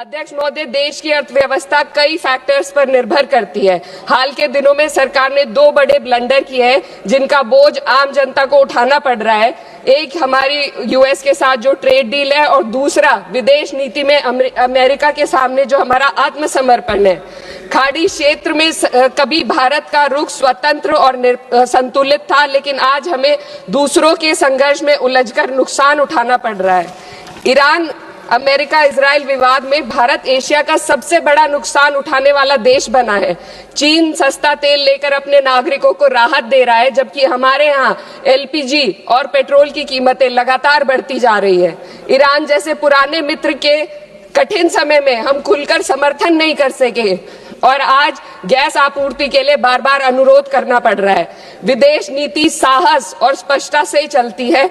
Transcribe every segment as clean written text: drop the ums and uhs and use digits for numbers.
अध्यक्ष महोदय, देश की अर्थव्यवस्था कई फैक्टर्स पर निर्भर करती है। हाल के दिनों में सरकार ने दो बड़े ब्लंडर किए हैं जिनका बोझ आम जनता को उठाना पड़ रहा है। एक हमारी यूएस के साथ जो ट्रेड डील है और दूसरा विदेश नीति में अमेरिका के सामने जो हमारा आत्मसमर्पण है। खाड़ी क्षेत्र में कभी भारत का रुख स्वतंत्र और संतुलित था, लेकिन आज हमें दूसरों के संघर्ष में उलझकर नुकसान उठाना पड़ रहा है। ईरान अमेरिका इजराइल विवाद में भारत एशिया का सबसे बड़ा नुकसान उठाने वाला देश बना है। चीन सस्ता तेल लेकर अपने नागरिकों को राहत दे रहा है, जबकि हमारे यहाँ एलपीजी और पेट्रोल की कीमतें लगातार बढ़ती जा रही है। ईरान जैसे पुराने मित्र के कठिन समय में हम खुलकर समर्थन नहीं कर सके और आज गैस आपूर्ति के लिए बार बार अनुरोध करना पड़ रहा है। विदेश नीति साहस और स्पष्टता से चलती है।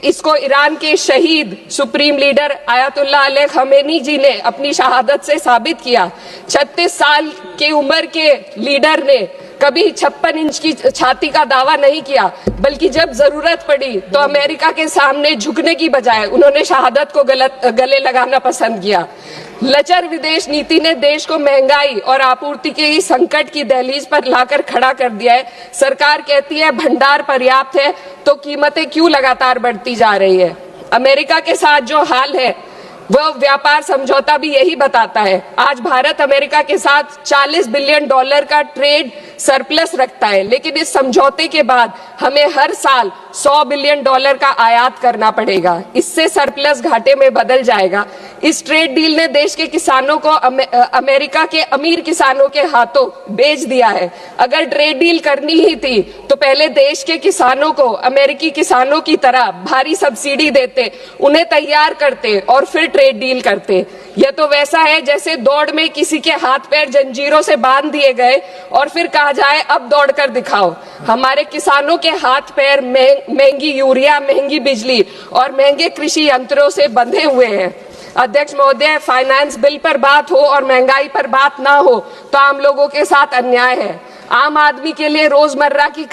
इसको ईरान के शहीद supreme leader Ayatollah Ali Khamenei ji ने अपनी शहादत से साबित किया। 36 साल की उम्र के लीडर ने कभी 56 इंच की छाती का दावा नहीं किया, बल्कि जब जरूरत पड़ी तो अमेरिका के सामने झुकने की बजाय उन्होंने शहादत को गले लगाना पसंद किया। लचर विदेश नीति ने देश को महंगाई और आपूर्ति के संकट की दहलीज पर लाकर खड़ा कर दिया है। सरकार कहती है भंडार पर्याप्त है, तो कीमतें क्यों लगातार बढ़ती जा रही है। अमेरिका के साथ जो हाल है वह व्यापार समझौता भी यही बताता है। आज भारत अमेरिका के साथ $40 बिलियन का ट्रेड सरप्लस रखता है, लेकिन इस समझौते के बाद हमें हर साल $100 बिलियन का आयात करना पड़ेगा। इससे सरप्लस घाटे में बदल जाएगा। इस ट्रेड डील ने देश के किसानों को अमेरिका के अमीर किसानों के हाथों बेच दिया है। अगर ट्रेड डील करनी ही थी तो पहले देश के किसानों को अमेरिकी किसानों की तरह भारी सब्सिडी देते, उन्हें तैयार करते और फिर ट्रेड डील करते। यह तो वैसा है जैसे दौड़ में किसी के हाथ पैर जंजीरों से बांध दिए गए और फिर कहा जाए अब दौड़ कर दिखाओ। हमारे किसानों के हाथ पैर महंगी यूरिया, महंगी बिजली और महंगे कृषि यंत्रों से बंधे हुए हैं। अध्यक्ष महोदय, फाइनेंस बिल पर बात हो और महंगाई पर बात ना हो तो आम लोगों के साथ अन्याय है। आम आदमी के लिए रोजमर्रा के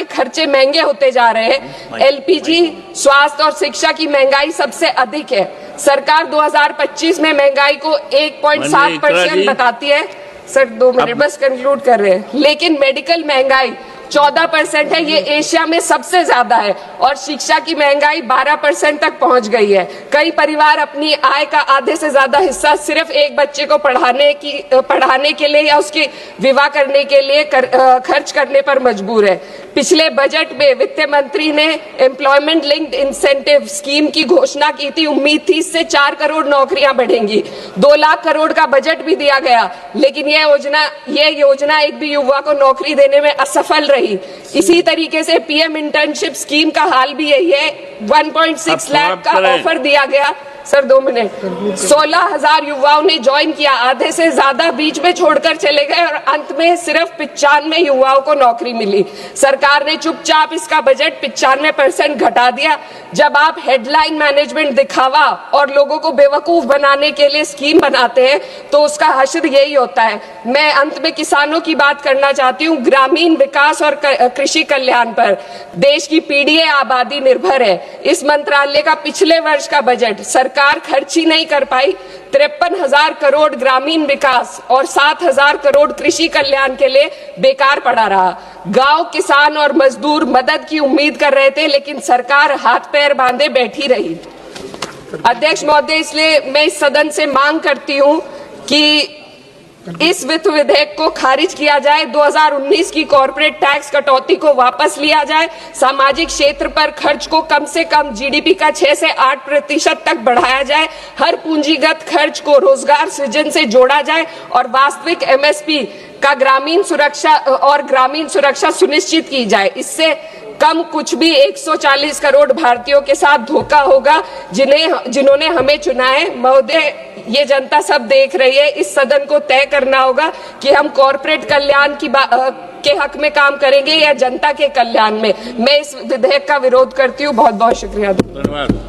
खर्चे महंगे होते जा रहे हैं। एलपीजी, स्वास्थ्य और शिक्षा की महंगाई सबसे अधिक है। सरकार 2025 में महंगाई को 1.7% बताती है। सर 2 मिनट बस कंक्लूड कर रहे हैं। लेकिन मेडिकल महंगाई 14% है, ये एशिया में सबसे ज्यादा है और शिक्षा की महंगाई 12% तक पहुंच गई है। कई परिवार अपनी आय का आधे से ज्यादा हिस्सा सिर्फ एक बच्चे को पढ़ाने के लिए या उसकी विवाह करने के लिए खर्च करने पर मजबूर है। पिछले बजट में वित्त मंत्री ने एम्प्लॉयमेंट लिंक्ड इंसेंटिव स्कीम की घोषणा की थी। उम्मीद थी इससे 4 करोड़ नौकरियां बढ़ेंगी। 2 लाख करोड़ का बजट भी दिया गया, लेकिन ये योजना एक भी युवा को नौकरी देने में असफल रही। इसी तरीके से पीएम इंटर्नशिप स्कीम का हाल भी यही है। 1.6 लाख का ऑफर दिया गया। Sir 2 minute. 16,000 युवाओं ने ज्वाइन किया, आधे से ज्यादा बीच में छोड़कर चले गए और अंत में सिर्फ 95 युवाओं को नौकरी मिली। सरकार ने चुपचाप इसका बजट 95% घटा दिया। जब आप हेडलाइन मैनेजमेंट, दिखावा और लोगों को बेवकूफ बनाने के लिए स्कीम बनाते हैं तो उसका हश्र यही होता है। मैं अंत में किसानों की बात करना चाहती हूँ। ग्रामीण विकास और कृषि कल्याण पर देश की पीढ़ी आबादी निर्भर है। इस मंत्रालय का पिछले वर्ष का बजट सरकार खर्च ही नहीं कर पाई। 53,000 करोड़ ग्रामीण विकास और 7,000 करोड़ कृषि कल्याण के लिए बेकार पड़ा रहा। गांव, किसान और मजदूर मदद की उम्मीद कर रहे थे, लेकिन सरकार हाथ पैर बांधे बैठी रही। अध्यक्ष महोदय, इसलिए मैं इस सदन से मांग करती हूं कि इस वित्त विधेयक को खारिज किया जाए। 2019 की कॉर्पोरेट टैक्स कटौती को वापस लिया जाए। सामाजिक क्षेत्र पर खर्च को कम से कम जीडीपी का 6 से 8% तक बढ़ाया जाए। हर पूंजीगत खर्च को रोजगार सृजन से जोड़ा जाए और वास्तविक एमएसपी का ग्रामीण सुरक्षा सुनिश्चित की जाए। इससे कम कुछ भी 140 करोड़ भारतीयों के साथ धोखा होगा जिन्होंने हमें चुना है। महोदय, ये जनता सब देख रही है। इस सदन को तय करना होगा कि हम कॉर्पोरेट कल्याण के हक में काम करेंगे या जनता के कल्याण में। मैं इस विधेयक का विरोध करती हूँ। बहुत बहुत शुक्रिया। धन्यवाद।